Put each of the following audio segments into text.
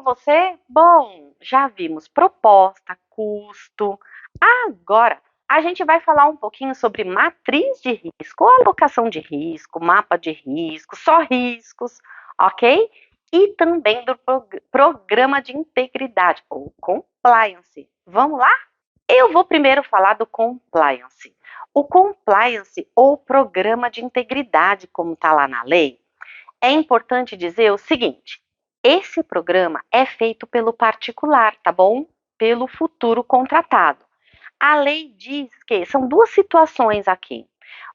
com você? Bom, já vimos proposta, custo. Agora, a gente vai falar um pouquinho sobre matriz de risco, alocação de risco, mapa de risco, só riscos, ok? E também do programa de integridade, ou compliance. Vamos lá? Eu vou primeiro falar do compliance. O compliance, ou programa de integridade, como está lá na lei, é importante dizer o seguinte: esse programa é feito pelo particular, tá bom? Pelo futuro contratado. A lei diz que são duas situações aqui.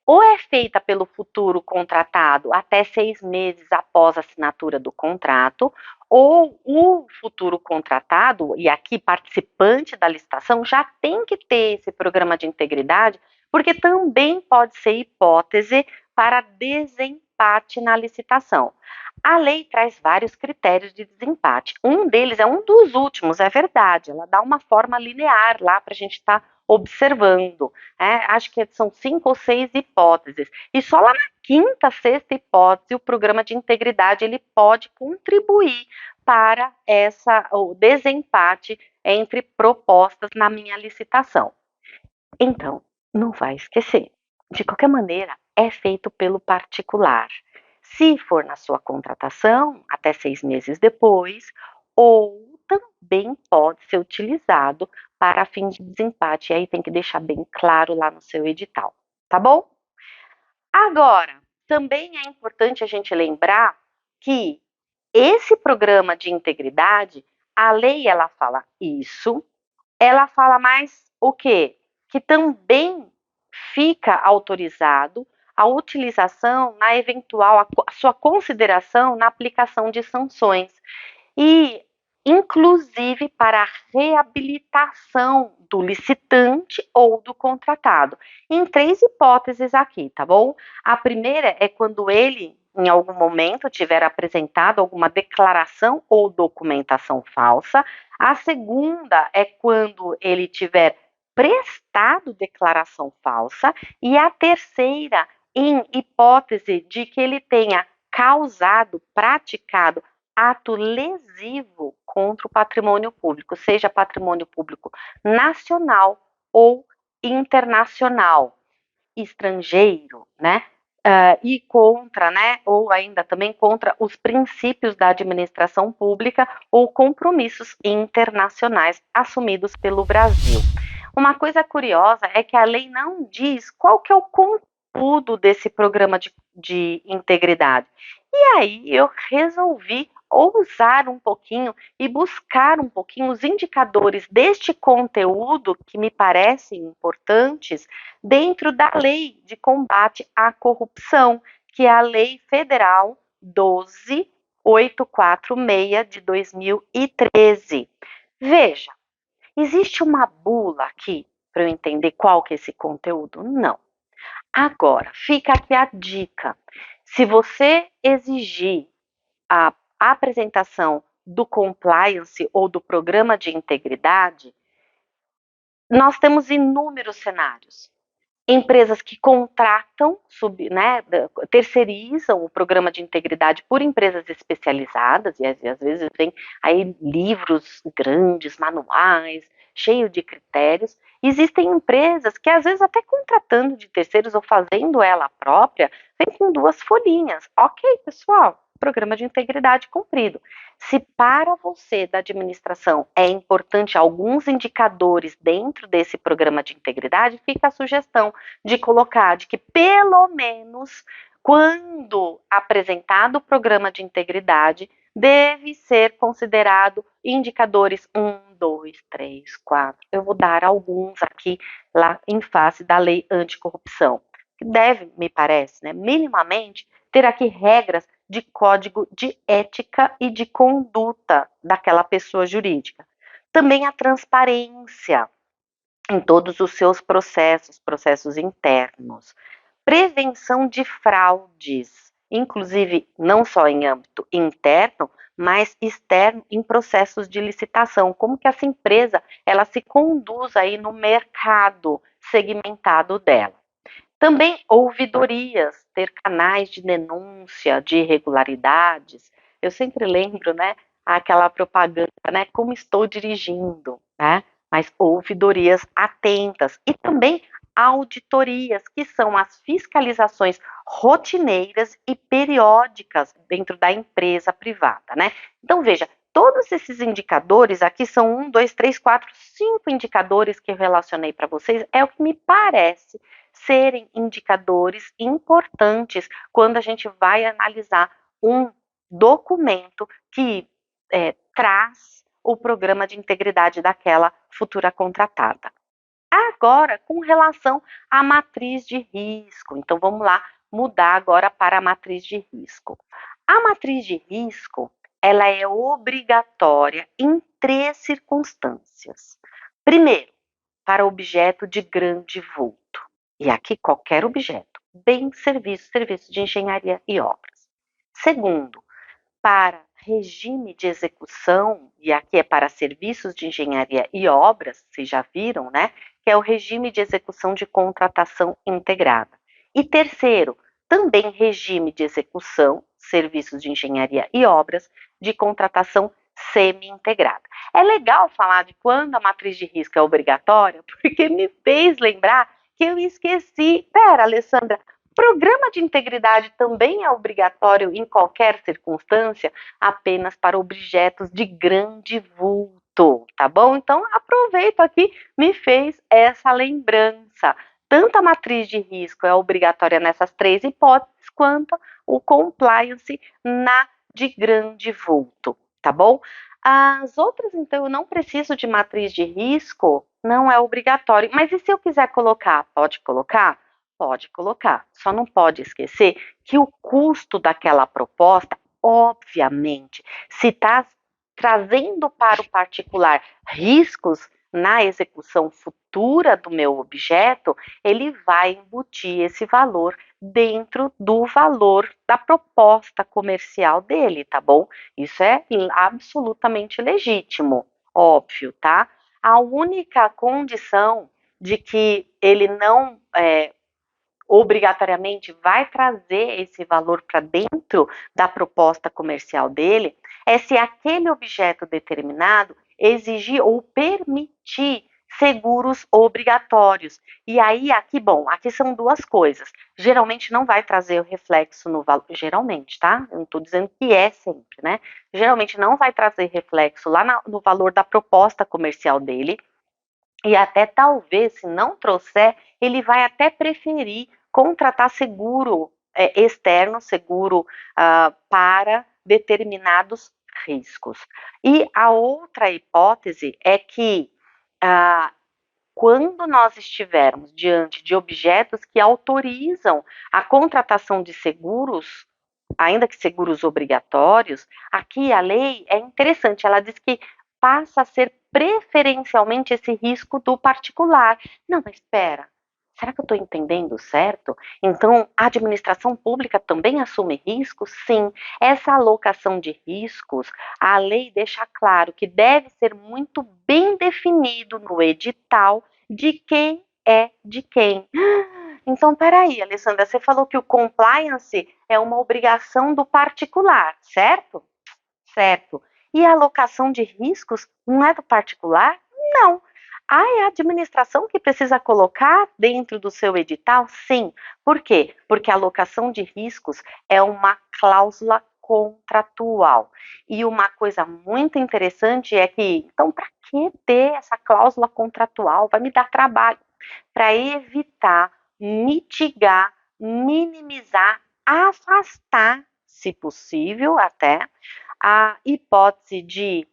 Ou é feita pelo futuro contratado até 6 meses após a assinatura do contrato, ou o futuro contratado, e aqui participante da licitação, já tem que ter esse programa de integridade, porque também pode ser hipótese para desempate na licitação. A lei traz vários critérios de desempate. Um deles é um dos últimos, é verdade. Ela dá uma forma linear lá para a gente estar observando. Acho que são 5 ou 6 hipóteses. E só lá na quinta, sexta hipótese, o programa de integridade ele pode contribuir para o desempate entre propostas na minha licitação. Então, não vai esquecer. De qualquer maneira, é feito pelo particular. Se for na sua contratação, até 6 meses depois, ou também pode ser utilizado para fins de desempate. E aí tem que deixar bem claro lá no seu edital, tá bom? Agora, também é importante a gente lembrar que esse programa de integridade, a lei ela fala isso, ela fala mais o quê? Que também fica autorizado a utilização na eventual, a sua consideração na aplicação de sanções e inclusive para a reabilitação do licitante ou do contratado. Em 3 hipóteses aqui, tá bom? A primeira é quando ele, em algum momento, tiver apresentado alguma declaração ou documentação falsa. A segunda é quando ele tiver prestado declaração falsa. E a terceira, em hipótese de que ele tenha causado, praticado ato lesivo contra o patrimônio público, seja patrimônio público nacional ou internacional, estrangeiro, né? E contra, né? Ou ainda também contra os princípios da administração pública ou compromissos internacionais assumidos pelo Brasil. Uma coisa curiosa é que a lei não diz qual que é o conteúdo desse programa de integridade. E aí eu resolvi ousar um pouquinho e buscar um pouquinho os indicadores deste conteúdo que me parecem importantes dentro da Lei de Combate à Corrupção, que é a Lei Federal 12846 de 2013. Veja, existe uma bula aqui para eu entender qual que é esse conteúdo? Não. Agora, fica aqui a dica. Se você exigir a apresentação do compliance ou do programa de integridade, nós temos inúmeros cenários. Empresas que contratam, terceirizam o programa de integridade por empresas especializadas, e às vezes tem aí livros grandes, manuais, cheio de critérios. Existem empresas que às vezes até contratando de terceiros ou fazendo ela própria, vem com 2 folhinhas. Ok, pessoal, programa de integridade cumprido. Se para você da administração é importante alguns indicadores dentro desse programa de integridade, fica a sugestão de colocar de que pelo menos quando apresentado o programa de integridade, deve ser considerado indicadores 1, 2, 3, 4. Eu vou dar alguns aqui lá em face da lei anticorrupção. Deve, me parece, né, minimamente ter aqui regras de código de ética e de conduta daquela pessoa jurídica. Também a transparência em todos os seus processos internos. Prevenção de fraudes, inclusive não só em âmbito interno, mas externo em processos de licitação. Como que essa empresa ela se conduz aí no mercado segmentado dela. Também ouvidorias, ter canais de denúncia de irregularidades. Eu sempre lembro, né, aquela propaganda, né? Como estou dirigindo, né? Mas ouvidorias atentas e também auditorias, que são as fiscalizações rotineiras e periódicas dentro da empresa privada, né? Então, veja, todos esses indicadores, aqui são 5 indicadores que eu relacionei para vocês, é o que me parece serem indicadores importantes quando a gente vai analisar um documento que traz o programa de integridade daquela futura contratada. Agora, com relação à matriz de risco, então vamos lá mudar agora para a matriz de risco. A matriz de risco, ela é obrigatória em 3 circunstâncias. Primeiro, para objeto de grande vulto. E aqui qualquer objeto, bem serviço de engenharia e obras. Segundo, para regime de execução, e aqui é para serviços de engenharia e obras, vocês já viram, né? Que é o regime de execução de contratação integrada. E terceiro, também regime de execução, serviços de engenharia e obras, de contratação semi-integrada. É legal falar de quando a matriz de risco é obrigatória, porque me fez lembrar que eu esqueci. Pera, Alessandra, programa de integridade também é obrigatório em qualquer circunstância, apenas para objetos de grande vulto, tá bom? Então, aproveito aqui, me fez essa lembrança. Tanto a matriz de risco é obrigatória nessas 3 hipóteses, quanto o compliance na de grande vulto, tá bom? As outras, então, eu não preciso de matriz de risco, não é obrigatório. Mas e se eu quiser colocar? Pode colocar? Pode colocar. Só não pode esquecer que o custo daquela proposta, obviamente, se está trazendo para o particular riscos na execução futura do meu objeto, ele vai embutir esse valor dentro do valor da proposta comercial dele, tá bom? Isso é absolutamente legítimo, óbvio, tá? A única condição de que ele não obrigatoriamente vai trazer esse valor para dentro da proposta comercial dele é se aquele objeto determinado exigir ou permitir seguros obrigatórios. E aí, aqui, bom, aqui são 2 coisas. Geralmente não vai trazer o reflexo no valor, geralmente, tá? Eu não estou dizendo que é sempre, né? Geralmente não vai trazer reflexo lá no valor da proposta comercial dele, e até talvez, se não trouxer, ele vai até preferir contratar seguro externo, seguro para determinados riscos. E a outra hipótese é que quando nós estivermos diante de objetos que autorizam a contratação de seguros, ainda que seguros obrigatórios, aqui a lei é interessante, ela diz que passa a ser preferencialmente esse risco do particular. Não, mas espera, será que eu estou entendendo certo? Então, a administração pública também assume riscos? Sim. Essa alocação de riscos, a lei deixa claro que deve ser muito bem definido no edital de quem é de quem. Então, peraí, Alessandra, você falou que o compliance é uma obrigação do particular, certo? Certo. E a alocação de riscos não é do particular? Não. É a administração que precisa colocar dentro do seu edital? Sim. Por quê? Porque a alocação de riscos é uma cláusula contratual. E uma coisa muito interessante é que, então, para que ter essa cláusula contratual? Vai me dar trabalho. Para evitar, mitigar, minimizar, afastar, se possível até, a hipótese de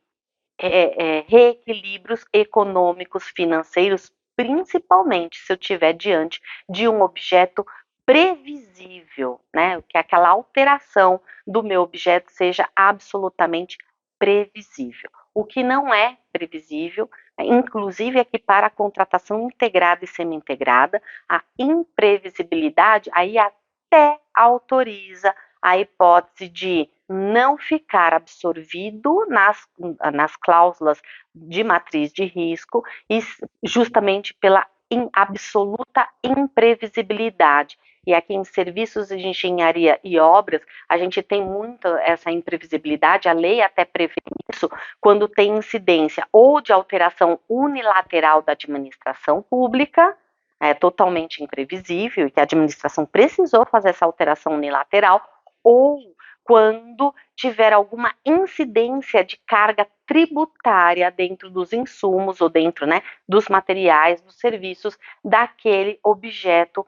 reequilíbrios econômicos financeiros, principalmente se eu estiver diante de um objeto previsível, né? Que aquela alteração do meu objeto seja absolutamente previsível. O que não é previsível, inclusive aqui para a contratação integrada e semi-integrada, a imprevisibilidade aí até autoriza a hipótese de não ficar absorvido nas cláusulas de matriz de risco, e justamente pela absoluta imprevisibilidade. e aqui em serviços de engenharia e obras, a gente tem muito essa imprevisibilidade, a lei até prevê isso, quando tem incidência ou de alteração unilateral da administração pública, é totalmente imprevisível, e que a administração precisou fazer essa alteração unilateral, ou quando tiver alguma incidência de carga tributária dentro dos insumos ou dentro, né, dos materiais, dos serviços daquele objeto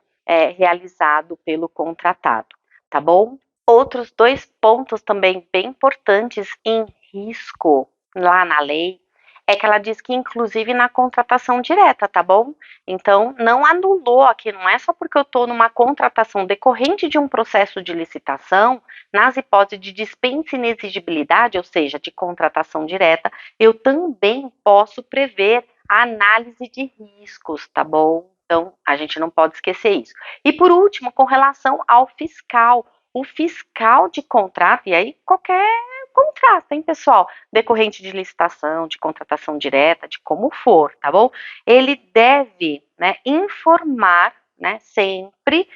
realizado pelo contratado, tá bom? Outros dois pontos também bem importantes em risco lá na lei é que ela diz que inclusive na contratação direta, tá bom? Então, não anulou aqui, não é só porque eu estou numa contratação decorrente de um processo de licitação, nas hipóteses de dispensa e inexigibilidade, ou seja, de contratação direta, eu também posso prever a análise de riscos, tá bom? Então, a gente não pode esquecer isso. E por último, com relação ao fiscal, o fiscal de contrato, e aí qualquer contrato, hein, pessoal? Decorrente de licitação, de contratação direta, de como for, tá bom? Ele deve, né, informar, né, sempre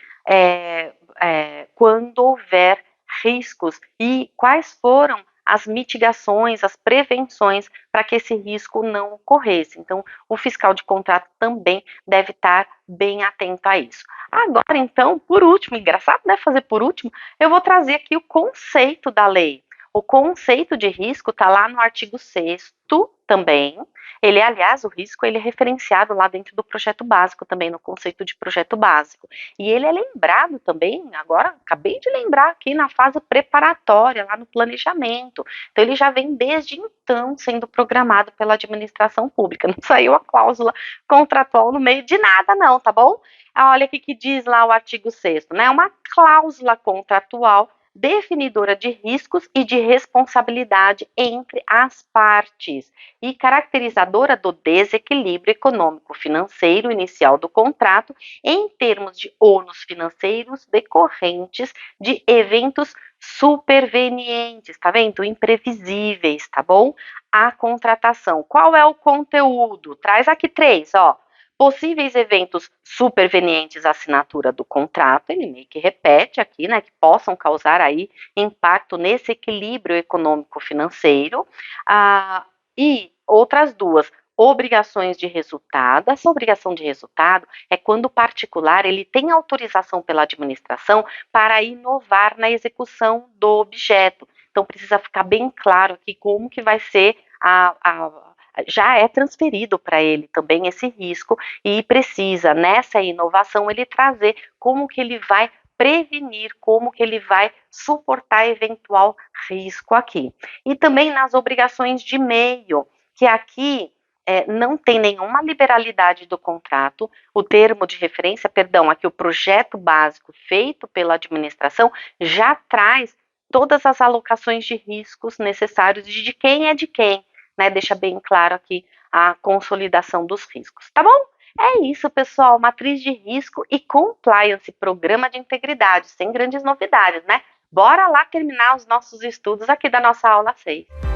quando houver riscos e quais foram as mitigações, as prevenções para que esse risco não ocorresse. Então, o fiscal de contrato também deve estar bem atento a isso. Agora, então, por último, engraçado, né, fazer por último, eu vou trazer aqui o conceito da lei. O conceito de risco está lá no artigo 6º também. Ele, aliás, o risco ele é referenciado lá dentro do projeto básico também, no conceito de projeto básico. E ele é lembrado também, agora, acabei de lembrar aqui na fase preparatória, lá no planejamento. Então, ele já vem desde então sendo programado pela administração pública. Não saiu a cláusula contratual no meio de nada, não, tá bom? Olha o que diz lá o artigo 6º, né? Uma cláusula contratual definidora de riscos e de responsabilidade entre as partes e caracterizadora do desequilíbrio econômico-financeiro inicial do contrato em termos de ônus financeiros decorrentes de eventos supervenientes, tá vendo? Imprevisíveis, tá bom? A contratação. Qual é o conteúdo? Traz aqui 3, ó. Possíveis eventos supervenientes à assinatura do contrato, ele meio que repete aqui, né, que possam causar aí impacto nesse equilíbrio econômico-financeiro, e outras duas, obrigações de resultado. Essa obrigação de resultado é quando o particular ele tem autorização pela administração para inovar na execução do objeto. Então precisa ficar bem claro aqui como que vai ser já é transferido para ele também esse risco e precisa nessa inovação ele trazer como que ele vai prevenir, como que ele vai suportar eventual risco aqui. E também nas obrigações de meio, que aqui não tem nenhuma liberalidade do contrato, o termo de referência, perdão, aqui o projeto básico feito pela administração já traz todas as alocações de riscos necessários de quem é de quem, né, deixa bem claro aqui a consolidação dos riscos, tá bom? É isso, pessoal, matriz de risco e compliance, programa de integridade, sem grandes novidades, né? Bora lá terminar os nossos estudos aqui da nossa aula 6.